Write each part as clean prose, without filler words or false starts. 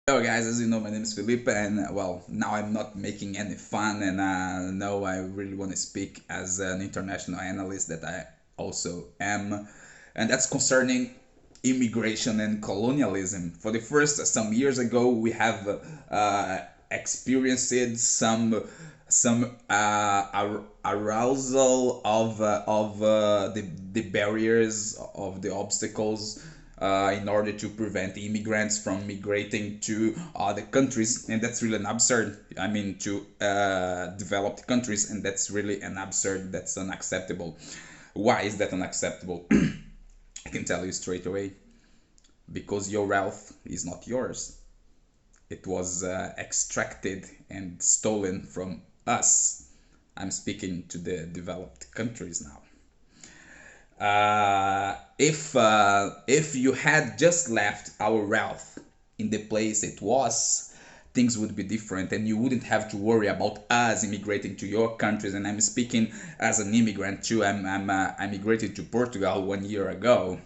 Hello guys, as you know, my name is Felipe, and well, now I'm not making any fun, and no, I really want to speak as an international analyst that I also am, and that's concerning immigration and colonialism. For the first some years ago, we have experienced some arousal of the barriers of the obstacles in order to prevent immigrants from migrating to other countries, and that's really an absurd. I mean, to developed countries, and that's really an absurd. That's unacceptable. Why is that unacceptable? I can tell you straight away. Because your wealth is not yours. It was extracted and stolen from us. I'm speaking to the developed countries now. If you had just left our wealth in the place it was, things would be different, and you wouldn't have to worry about us immigrating to your countries. And I'm speaking as an immigrant too. I immigrated to Portugal 1 year ago,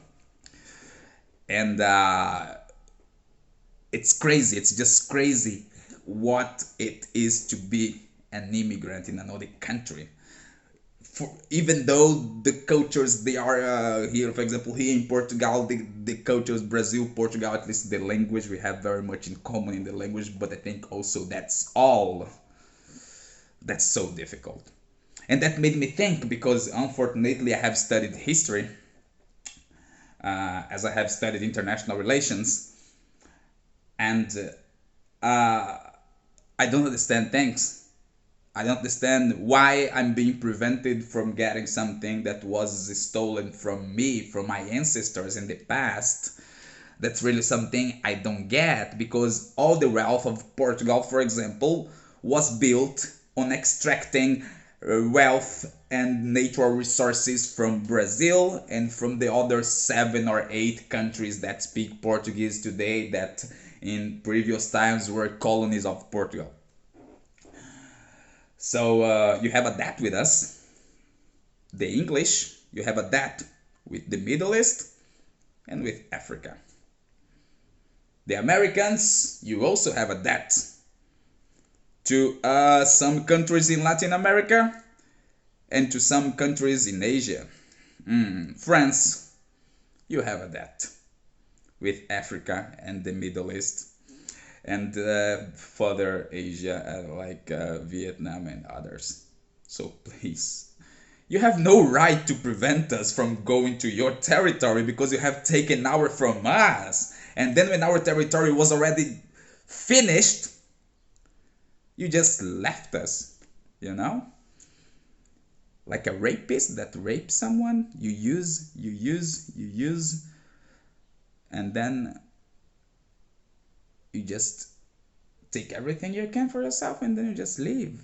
and it's crazy. It's just crazy what it is to be an immigrant in another country. Even though the cultures they are here, for example, here in Portugal, the cultures, Brazil, Portugal, at least the language, we have very much in common in the language, but I think also that's so difficult. And that made me think, because unfortunately I have studied history, as I have studied international relations, and I don't understand things. I don't understand why I'm being prevented from getting something that was stolen from me, from my ancestors in the past. That's really something I don't get, because all the wealth of Portugal, for example, was built on extracting wealth and natural resources from Brazil and from the other 7 or 8 countries that speak Portuguese today, that in previous times were colonies of Portugal. So you have a that with us, the English, you have a that with the Middle East and with Africa. The Americans, you also have a that to some countries in Latin America and to some countries in Asia. France, you have a that with Africa and the Middle East, and further Asia, like Vietnam and others. So please, you have no right to prevent us from going to your territory, because you have taken our from us. And then when our territory was already finished, you just left us, you know? Like a rapist that rapes someone, you use, and then you just take everything you can for yourself, and then you just leave.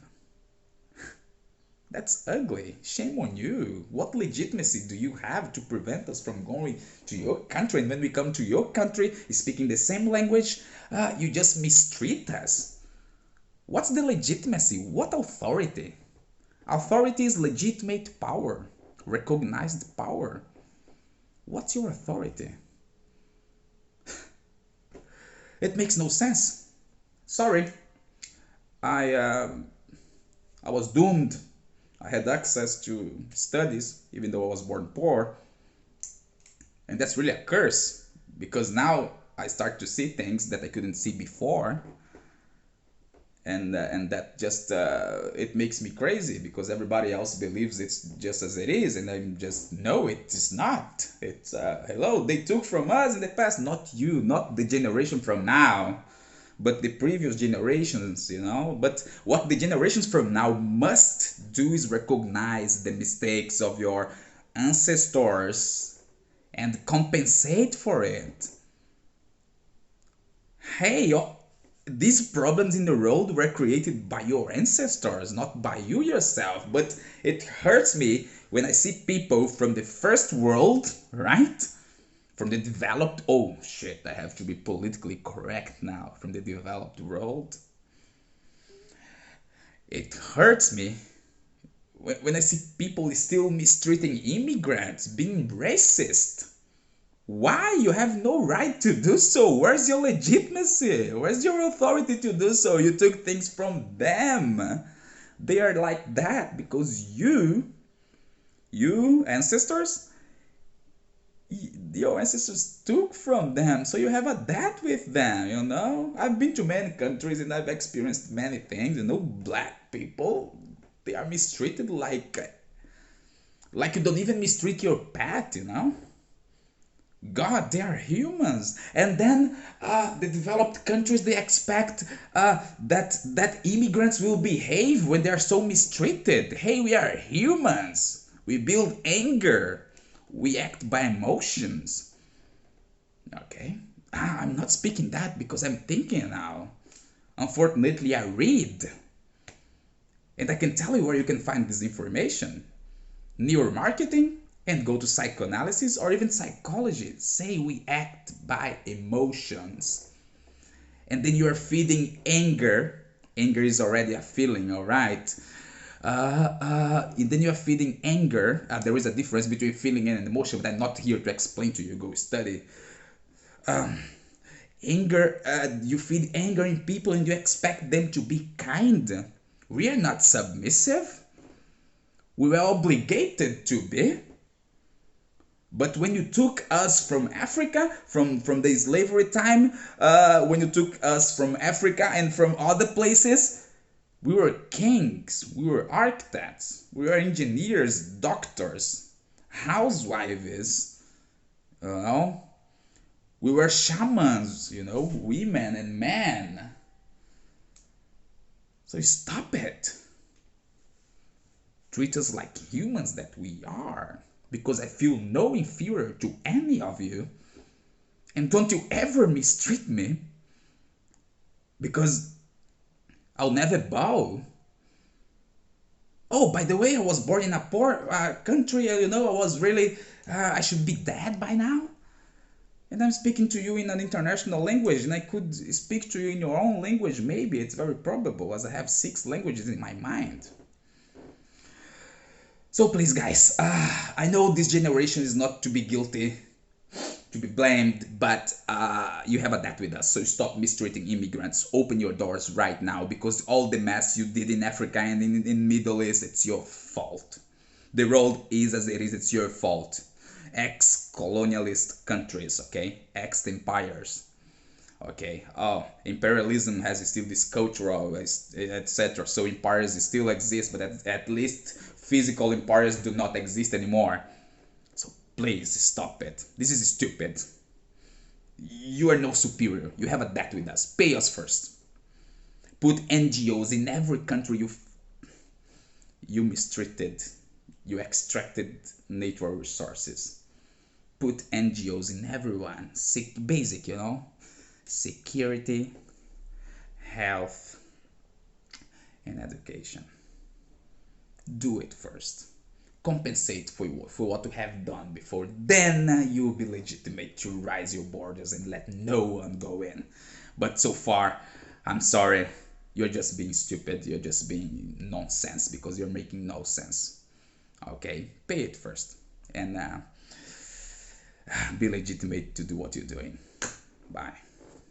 That's ugly. Shame on you. What legitimacy do you have to prevent us from going to your country? And when we come to your country, speaking the same language, you just mistreat us. What's the legitimacy? What authority? Authority is legitimate power, recognized power. What's your authority? It makes no sense. Sorry. I I was doomed. I had access to studies, even though I was born poor. And that's really a curse, because now I start to see things that I couldn't see before. And that just it makes me crazy, because everybody else believes it's just as it is, and I'm just, no, it is not. It's hello, they took from us in the past, not you, not the generation from now, but the previous generations, you know. But what the generations from now must do is recognize the mistakes of your ancestors and compensate for it. Hey, these problems in the road were created by your ancestors, not by you yourself. But it hurts me when I see people from the first world, right? From the developed, oh shit, I have to be politically correct now, from the developed world. It hurts me when I see people still mistreating immigrants, being racist. Why? You have no right to do so. Where's your legitimacy? Where's your authority to do so? You took things from them. They are like that because you ancestors, your ancestors took from them, so you have a debt with them, you know. I've been to many countries and I've experienced many things, you know. Black people, they are mistreated like you don't even mistreat your pet, you know. God, they are humans. And then the developed countries, they expect that immigrants will behave when they are so mistreated. Hey, we are humans. We build anger. We act by emotions. Okay? I'm not speaking that because I'm thinking now. Unfortunately, I read. And I can tell you where you can find this information. Neuromarketing, and go to psychoanalysis or even psychology. Say we act by emotions. And then you are feeding anger. Anger is already a feeling, all right? Then you are feeding anger. There is a difference between feeling and an emotion, but I'm not here to explain to you. Go study. Anger, you feed anger in people and you expect them to be kind. We are not submissive. We were obligated to be. But when you took us from Africa, from the slavery time, when you took us from Africa and from other places, we were kings, we were architects, we were engineers, doctors, housewives, you know. We were shamans, you know, women and men. So stop it. Treat us like humans that we are. Because I feel no inferior to any of you. And don't you ever mistreat me. Because I'll never bow. Oh, by the way, I was born in a poor country, you know, I was really, I should be dead by now. And I'm speaking to you in an international language, and I could speak to you in your own language, maybe, it's very probable, as I have 6 languages in my mind. So please, guys, I know this generation is not to be guilty, to be blamed, but you have a debt with us. So stop mistreating immigrants. Open your doors right now, because all the mess you did in Africa and in Middle East, it's your fault. The world is as it is. It's your fault. Ex-colonialist countries, okay? Ex-empires. Okay, oh, imperialism has still this cultural, etc. So empires still exist, but at least physical empires do not exist anymore. So please stop it. This is stupid. You are no superior. You have a debt with us. Pay us first. Put NGOs in every country you mistreated. You extracted natural resources. Put NGOs in everyone. Basic, you know. Security, health, and education. Do it first. Compensate for what you have done before. Then you'll be legitimate to rise your borders and let no one go in. But so far, I'm sorry, you're just being stupid. You're just being nonsense because you're making no sense. Okay, pay it first and be legitimate to do what you're doing. Bye.